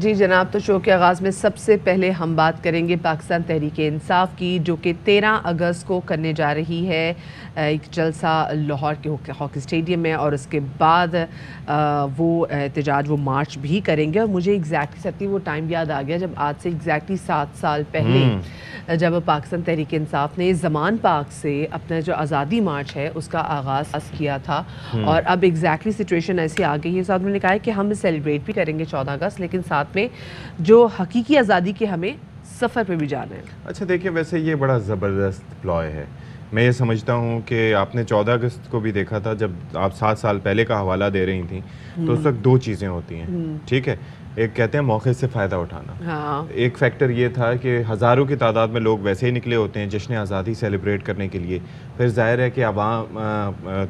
جی جناب، تو شو کے آغاز میں سب سے پہلے ہم بات کریں گے پاکستان تحریک انصاف کی، جو کہ 13 اگست کو کرنے جا رہی ہے ایک جلسہ لاہور کے ہاکی اسٹیڈیم میں، اور اس کے بعد وہ احتجاج، وہ مارچ بھی کریں گے۔ اور مجھے ایگزیکٹلی سکتی وہ ٹائم یاد آ گیا جب آج سے ایگزیکٹلی 7 سال پہلے جب پاکستان تحریک انصاف نے زمان پاک سے اپنا جو آزادی مارچ ہے اس کا آغاز کیا تھا، اور اب ایگزیکٹلی سچویشن ایسی آ گئی ہے۔ ساتھ میں نے کہا ہے کہ ہم سیلیبریٹ بھی کریں گے 14 اگست، لیکن ساتھ میں جو حقیقی آزادی کے ہمیں سفر پہ بھی جانا ہے۔ اچھا دیکھیں، ویسے یہ بڑا زبردست پلائے ہے۔ میں یہ سمجھتا ہوں کہ آپ نے 14 اگست کو بھی دیکھا تھا، جب آپ 7 سال پہلے کا حوالہ دے رہی تھیں تو اس وقت 2 چیزیں ہوتی ہیں، ٹھیک ہے؟ ایک کہتے ہیں موقع سے فائدہ اٹھانا، ایک فیکٹر یہ تھا کہ ہزاروں کی تعداد میں لوگ ویسے ہی نکلے ہوتے ہیں جشن آزادی سیلیبریٹ کرنے کے لیے، پھر ظاہر ہے کہ عوام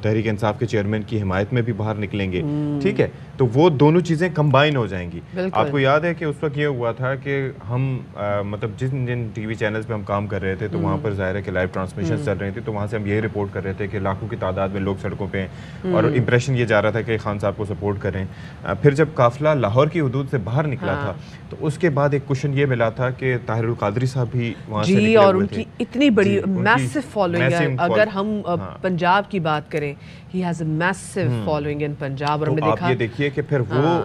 تحریک انصاف کے چیئرمین کی حمایت میں بھی باہر نکلیں گے، ٹھیک ہے؟ تو وہ دونوں چیزیں کمبائن ہو جائیں گی۔ آپ کو یاد ہے کہ اس وقت یہ ہوا تھا کہ ہم مطلب جن ٹی وی چینلز پہ ہم کام کر رہے تھے تو وہاں پر ظاہر ہے کہ لائیو ٹرانسمیشن چل رہی تھی، تو وہاں سے ہم یہی رپورٹ کر رہے تھے کہ لاکھوں کی تعداد میں لوگ سڑکوں پہ ہیں، اور امپریشن یہ جا رہا تھا کہ خان صاحب کو سپورٹ کریں۔ پھر جب قافلہ لاہور کی حدود سے باہر نکلا تھا تو اس کے بعد ایک کوشچن یہ ملا تھا کہ طاہر القادری صاحب بھی وہاں سے نکلے ہوئے تھے، اور ان کی اتنی بڑی میسو فالوئنگ ہے۔ اگر ہم پنجاب کی بات کریں، he has a massive following in Punjab, اور ہم نے دیکھا، آپ یہ دیکھیے کہ پھر وہ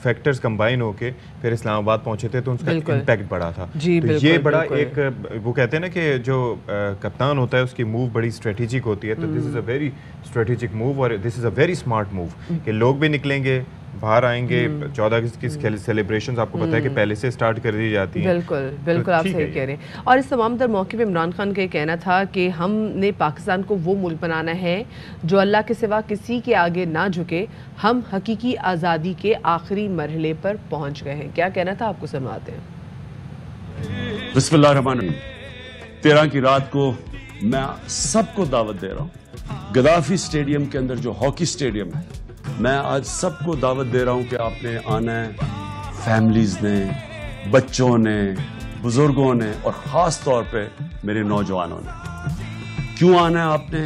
فیکٹرز کمبائن ہو کے پھر اسلام آباد پہنچے تھے تو ان کا امپیکٹ بڑا تھا۔ تو یہ بڑا ایک، وہ کہتے ہیں نا کہ جو کپتان ہوتا ہے اس کی موو بڑی اسٹریٹجک ہوتی ہے، تو دس از اے ویری اسٹریٹجک موو، اور دس از اے ویری اسمارٹ موو کہ لوگ بھی نکلیں گے، باہر آئیں گے۔ 14 اگست کی سیلیبریشنز آپ کو پتہ ہے کہ پہلے سے سٹارٹ کر دی جاتی ہیں۔ بالکل بالکل، آپ صحیح کہہ رہے ہیں۔ اور اس تمام تر موقع پہ عمران خان کا یہ کہنا تھا کہ ہم نے پاکستان کو وہ ملک بنانا ہے جو اللہ کے سوا کسی کے آگے نہ جھکے، ہم حقیقی آزادی کے آخری مرحلے پر پہنچ گئے ہیں۔ کیا کہنا تھا، آپ کو سنواتے ہیں۔ بسم اللہ الرحمن الرحیم۔ 13 کی رات کو میں سب کو دعوت دے رہا ہوں، گدافی اسٹیڈیم کے اندر جو ہاکی اسٹیڈیم ہے، میں آج سب کو دعوت دے رہا ہوں کہ آپ نے آنا ہے، فیملیز نے، بچوں نے، بزرگوں نے، اور خاص طور پہ میرے نوجوانوں نے۔ کیوں آنا ہے آپ نے؟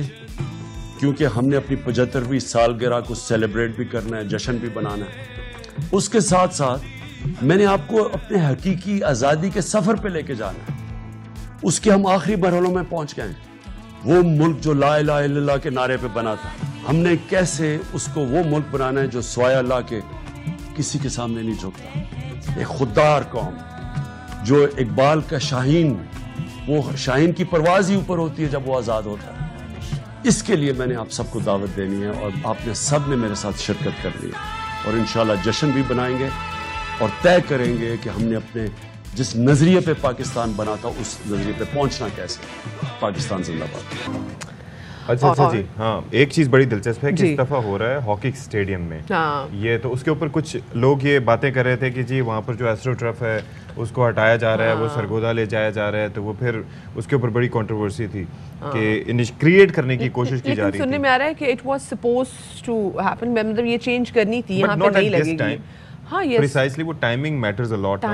کیونکہ ہم نے اپنی 75ویں سالگرہ کو سیلیبریٹ بھی کرنا ہے، جشن بھی بنانا ہے۔ اس کے ساتھ ساتھ میں نے آپ کو اپنے حقیقی آزادی کے سفر پہ لے کے جانا ہے۔ اس کے ہم آخری مرحلوں میں پہنچ گئے ہیں۔ وہ ملک جو لا الہ الا اللہ کے نعرے پہ بنا تھا، ہم نے کیسے اس کو وہ ملک بنانا ہے جو سوائے اللہ کے کسی کے سامنے نہیں جھکتا، ایک خوددار قوم جو اقبال کا شاہین، وہ شاہین کی پرواز ہی اوپر ہوتی ہے جب وہ آزاد ہوتا ہے۔ اس کے لیے میں نے آپ سب کو دعوت دینی ہے، اور آپ نے سب نے میرے ساتھ شرکت کرنی ہے، اور انشاءاللہ جشن بھی بنائیں گے اور طے کریں گے کہ ہم نے اپنے جس نظریے پہ پاکستان بنا تھا اس نظریے پہ پہنچنا کیسے۔ پاکستان زندہ باد۔ اچھا جی، ہاں ایک چیز بڑی دلچسپ ہے کہ اس دفعہ ہو رہا ہے ہاکی اسٹیڈیم میں، یہ تو اس کے اوپر کچھ لوگ یہ باتیں کر رہے تھے کہ جی وہاں پر جو ایسٹرو ٹرف ہے اس کو ہٹایا جا رہا ہے، وہ سرگودا لے جایا جا رہا ہے، تو وہ پھر اس کے اوپر بڑی کنٹروورسی تھی کہ کریٹ کرنے کی کوشش کی جا رہی تھی۔ سننے میں آ رہا ہے کہ it was supposed to happen, مطلب یہ چینج کرنی تھی، یہاں پہ نہیں لگے گی۔ ہاں پریسائزلی وہ ٹائمنگ میٹرز اے لاٹ،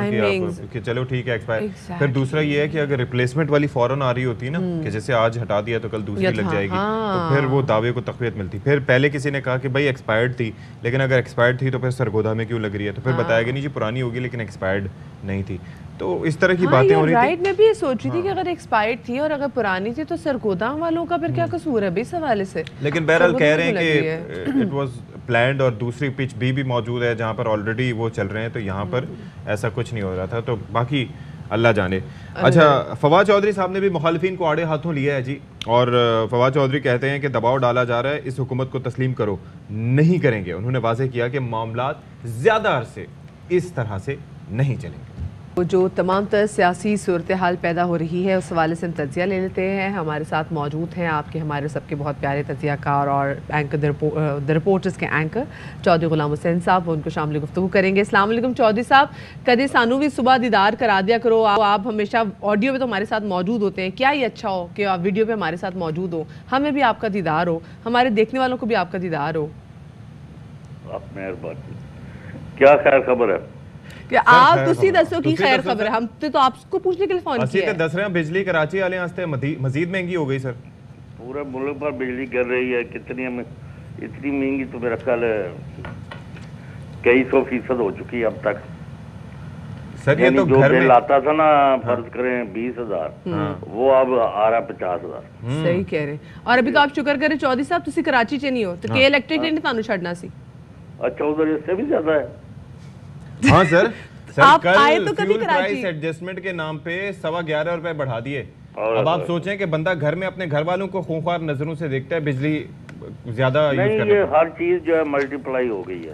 کہ چلو ٹھیک ہے ایکسپائر۔ پھر دوسرا یہ ہے کہ اگر ریپلیسمنٹ والی فوراً آ رہی ہوتی نا، کہ جیسے آج ہٹا دیا تو کل دوسری لگ جائے گی، تو پھر وہ دعوے کو تقویت ملتی۔ پھر پہلے کسی نے کہا کہ بھائی ایکسپائرڈ تھی، لیکن اگر ایکسپائرڈ تھی تو پھر سرگودا میں کیوں لگ رہی ہے؟ تو پھر بتایا گیا نہیں جی پرانی ہوگی لیکن ایکسپائرڈ نہیں تھی۔ تو اس طرح کی باتیں ہو رہی تھی۔ میں بھی یہ سوچ رہی تھی کہ اگر ایکسپائرڈ تھی اور اگر پرانی تھی تو سرگودا والوں کا پھر کیا قصور ہے اس حوالے سے؟ لیکن بہرحال کہہ رہے ہیں کہ اٹ واز پلانڈ، اور دوسری پچ بھی موجود ہے جہاں پر آلریڈی وہ چل رہے ہیں، تو یہاں پر ایسا کچھ نہیں ہو رہا تھا، تو باقی اللہ جانے۔ اچھا، فواد چودھری صاحب نے بھی مخالفین کو آڑے ہاتھوں لیا ہے جی، اور فواد چودھری کہتے ہیں کہ دباؤ ڈالا جا رہا ہے، اس حکومت کو تسلیم کرو، نہیں کریں گے۔ انہوں نے واضح کیا کہ معاملات زیادہ عرصے اس طرح سے نہیں چلیں گے۔ جو تمام تر سیاسی صورتحال پیدا ہو رہی ہے اس حوالے سے ہم تجزیہ لے لیتے ہیں۔ ہمارے ساتھ موجود ہیں آپ کے، ہمارے سب کے بہت پیارے تجزیہ کار اور اینکر دی رپورٹرز کے اینکر چودھری غلام حسین صاحب، وہ ان کو شامل گفتگو کریں گے۔ السلام علیکم چودھری صاحب، کدے سانو بھی صبح دیدار کرا دیا کرو، آپ ہمیشہ آڈیو پہ تو ہمارے ساتھ موجود ہوتے ہیں، کیا یہ اچھا ہو کہ آپ ویڈیو پہ ہمارے ساتھ موجود ہو، ہمیں بھی آپ کا دیدار ہو، ہمارے دیکھنے والوں کو بھی آپ کا دیدار ہو۔ آپ مہربانی، کیا خیر خبر ہے؟ کہ آپ تسی دسو کی خیر خبر ہے، ہم تو آپ کو پوچھنے کے لیے فون کیا ہے۔ دس رہے ہیں بجلی کراچی والے واسطے مزید مہنگی ہو گئی سر، پورے ملک پر بجلی گر رہی ہے، کتنی مہنگی تو میرا خیال ہے کئی 100% ہو چکی ہے اب تک۔ سر یہ تو جو گھر میں بل آتا تھا نا فرض کریں 20,000 وہ اب آ رہا 50,000. صحیح کہہ رہے ہیں. اور ابھی تو آپ شکر کریں چودھری صاحب تسی کراچی چ نہیں ہو تو کہ الیکٹرک نے تانوں چھڑنا سی. اچھا ادھر اس سے بھی زیادہ ہے. ہاں سر آپ کل آئے تو کبھی فیول کراچی. پرائس ایڈجسٹمنٹ کے نام پہ 11.25 روپے بڑھا دیے. اب آپ سوچیں کہ بندہ گھر میں اپنے گھر والوں کو خونخوار نظروں سے دیکھتا ہے, بجلی زیادہ یوز نہیں کرنے یہ ہر چیز جو ہے ملٹی پلائی ہو گئی ہے.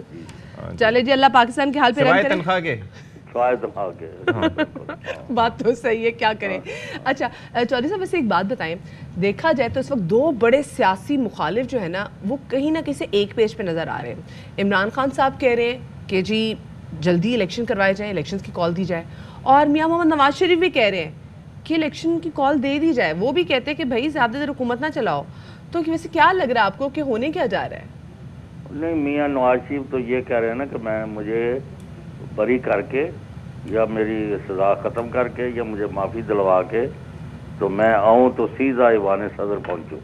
چلے جی اللہ پاکستان کے حال پہ رحم سوائے کرے. تنخواہ کے. بات تو صحیح ہے, کیا کریں. اچھا چودھری صاحب ویسے ایک بات بتائیں, دیکھا جائے تو اس وقت دو بڑے سیاسی مخالف جو ہے نا وہ کہیں نہ کہیں سے ایک پیج پہ نظر آ رہے ہیں. عمران خان صاحب کہہ رہے ہیں کہ جی جلدی الیکشن کروائے جائیں, الیکشنز کی کال دی جائے, اور میاں محمد نواز شریف بھی کہہ رہے ہیں کہ الیکشن کی کال دے دی جائے. وہ بھی کہتے ہیں کہ بھائی زیادہ دیر حکومت نہ چلاؤ. تو ویسے کیا لگ رہا ہے آپ کو کہ ہونے کیا جا رہا ہے؟ نہیں میاں نواز شریف تو یہ کہہ رہے ہیں نا کہ میں مجھے بری کر کے یا میری سزا ختم کر کے یا مجھے معافی دلوا کے تو میں آؤں تو سیدھا ایوان صدر پہنچوں.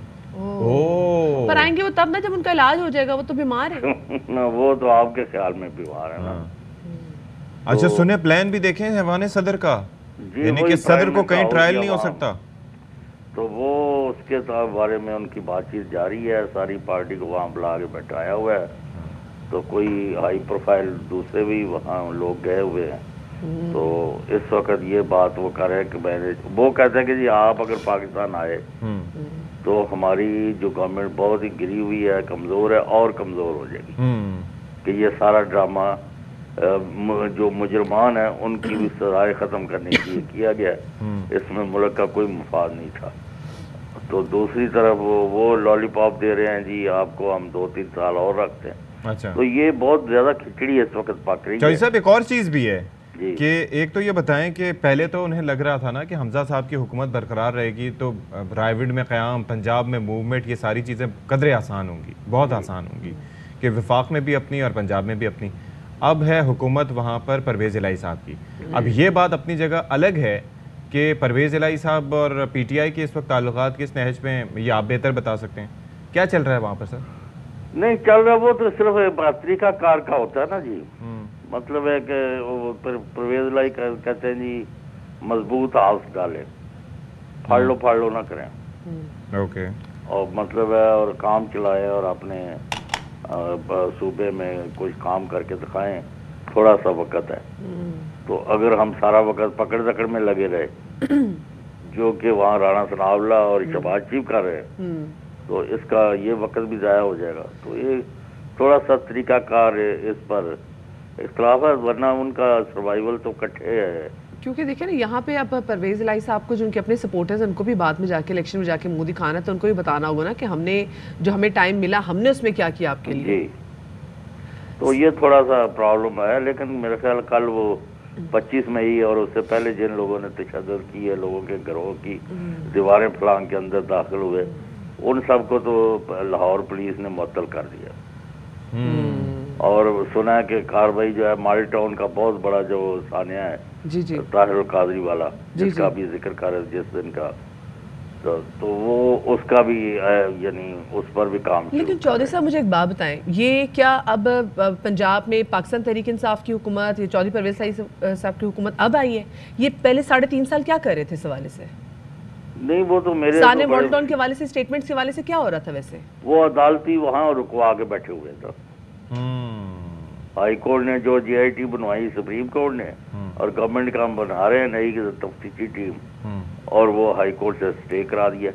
پر آئیں گے وہ تب نا جب ان کا علاج ہو جائے گا, وہ تو بیمار ہے. وہ تو آپ کے خیال میں بیمار ہے نا. اچھا سنیں پلان بھی دیکھیں ایوان صدر کا, یعنی کہ صدر کو کہیں ٹرائل نہیں ہو سکتا. تو وہ اس کے بارے میں ان کی بات چیت جاری ہے, ساری پارٹی کو وہاں بلا کے بیٹھایا ہوا ہے. تو کوئی ہائی پروفائل دوسرے بھی وہاں لوگ گئے ہوئے ہیں. تو اس وقت یہ بات وہ کر رہے کہ وہ کہتے ہیں کہ جی آپ اگر پاکستان آئے تو ہماری جو گورنمنٹ بہت ہی گری ہوئی ہے, کمزور ہے اور کمزور ہو جائے گی. کہ یہ سارا ڈرامہ جو مجرمان ہیں ان کی بھی سزائیں ختم کرنے کے لیے کیا گیا ہے, اس میں ملک کا کوئی مفاد نہیں تھا. تو دوسری طرف وہ لالی پاپ دے رہے ہیں جی آپ کو ہم 2-3 سال اور رکھتے ہیں. تو یہ بہت زیادہ کھچڑی اس وقت پک رہی ہے. صاحب ایک اور چیز بھی ہے کہ ایک تو یہ بتائیں کہ پہلے تو انہیں لگ رہا تھا نا کہ حمزہ صاحب کی حکومت برقرار رہے گی تو رائیوڈ میں قیام, پنجاب میں موومنٹ, یہ ساری چیزیں قدرے آسان ہوں گی, بہت آسان ہوں گی, کہ وفاق میں بھی اپنی اور پنجاب میں بھی اپنی. اب ہے حکومت وہاں پر پرویز الہی صاحب کی. اب یہ بات اپنی جگہ الگ ہے کہ پرویز الہی صاحب اور پی ٹی آئی کے اس وقت تعلقات کس نہج پہ ہیں, یہ آپ بہتر بتا سکتے ہیں. کیا چل رہا ہے وہاں پر سر؟ نہیں چل رہا, وہ تو صرف طریقہ کار کا ہوتا ہے نا جی. مطلب ہے کہ پرویز الہی کہتے ہیں جی مضبوط ہاؤس ڈالے, پھاڑ لو نہ کریں. اوکے. اور مطلب ہے اور کام چلائے اور اپنے صوبے میں کچھ کام کر کے دکھائیں. تھوڑا سا وقت ہے تو اگر ہم سارا وقت پکڑ دکڑ میں لگے رہے جو کہ وہاں رانا ثناء اللہ اور شہباز شریف کر رہے ہیں تو اس کا یہ وقت بھی ضائع ہو جائے گا. تو یہ تھوڑا سا طریقہ کار اس پر اختلاف ہے, ورنہ ان کا سروائیول تو کٹھے ہے. کیونکہ دیکھیں نا یہاں پہ اب پرویز الہی صاحب کو جو ان کے اپنے سپورٹرز ان کو بھی بعد میں جا کے الیکشن میں جا کے منہ دکھانا ہے, تو ان کو بھی بتانا ہوگا نا کہ ہم نے جو ہمیں ٹائم ملا ہم نے اس میں کیا کیا آپ کے لیے. جی تو یہ تھوڑا سا پرابلم ہے. لیکن میرے خیال کل وہ 25 مئی اور اس سے پہلے جن لوگوں نے تشدد کی ہے, لوگوں کے گھروں کی دیواریں پھلانگ کے اندر داخل ہوئے, ان سب کو تو لاہور پولیس نے معطل کر دیا. اور سنا ہے کہ کاروائی جو ہے مال ٹاؤن کا بہت بڑا جو سانیہ ہے طاہر القادری والا, جس کا بھی ذکر کر رہے جس دن کا, تو وہ اس کا بھی یعنی اس پر بھی کام. لیکن چودھری صاحب مجھے ایک بات بتائیں, یہ کیا اب پنجاب میں پاکستان تحریک انصاف کی حکومت یا چودھری پرویز الہی صاحب کی حکومت اب آئی ہے, یہ پہلے 3.5 سال کیا کر رہے تھے اس حوالے سے؟ نہیں وہ تو میرے سانے مال ٹاؤن کے حوالے سے اسٹیٹمنٹس کے حوالے سے کیا ہو رہا تھا ویسے؟ وہ عدالتی وہاں رکوا کے بیٹھے ہوئے تھے. ہائی کورٹ نے جو جی آئی ٹی بنوائی سپریم کورٹ نے, اور گورنمنٹ کا ہم بنا رہے ہیں نئی تفتیشی ٹیم, اور وہ ہائی کورٹ سے اسٹے کرا دیا.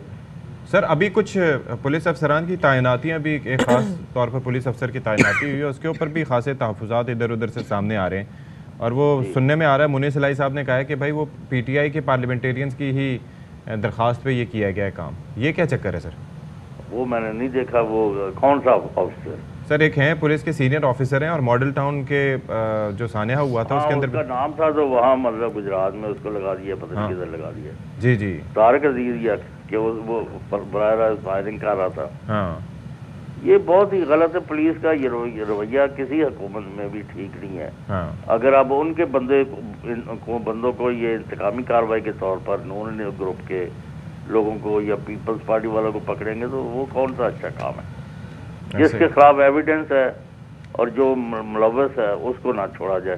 سر ابھی کچھ پولیس افسران کی تعیناتیاں بھی, ایک خاص طور پر پولیس افسر کی تعیناتی ہوئی ہے, اس کے اوپر بھی خاصے تحفظات ادھر ادھر سے سامنے آ رہے ہیں. اور وہ سننے میں آ رہا ہے منیس الہی صاحب نے کہا ہے کہ بھائی وہ پی ٹی آئی کے پارلیمنٹیرینز کی ہی درخواست پہ یہ کیا گیا ہے کام. یہ کیا چکر ہے سر؟ وہ میں نے نہیں دیکھا. وہ کون سا آفیسر؟ سر ایک ہیں پولیس کے سینئر آفیسر ہیں, اور ماڈل ٹاؤن کے جو سانحہ ہوا تھا اس کے اندر اس کا نام تھا, تو وہاں مطلب گجرات میں اس کو لگا دیا, پتہ نہیں کدھر لگا دیا. جی جی طارق عزیز یا کہ وہ براہ راست فائرنگ کر رہا تھا. ہاں یہ بہت ہی غلط ہے. پولیس کا یہ رویہ کسی حکومت میں بھی ٹھیک نہیں ہے. اگر اب ان کے بندوں کو یہ انتقامی کارروائی کے طور پر نون گروپ کے لوگوں کو یا پیپلز پارٹی والوں کو پکڑیں گے تو وہ کون سا اچھا کام ہے؟ جس کے خلاف ایویڈنس ہے اور جو ملوث ہے اس کو نہ چھوڑا جائے.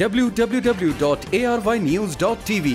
www.arYnews.tv।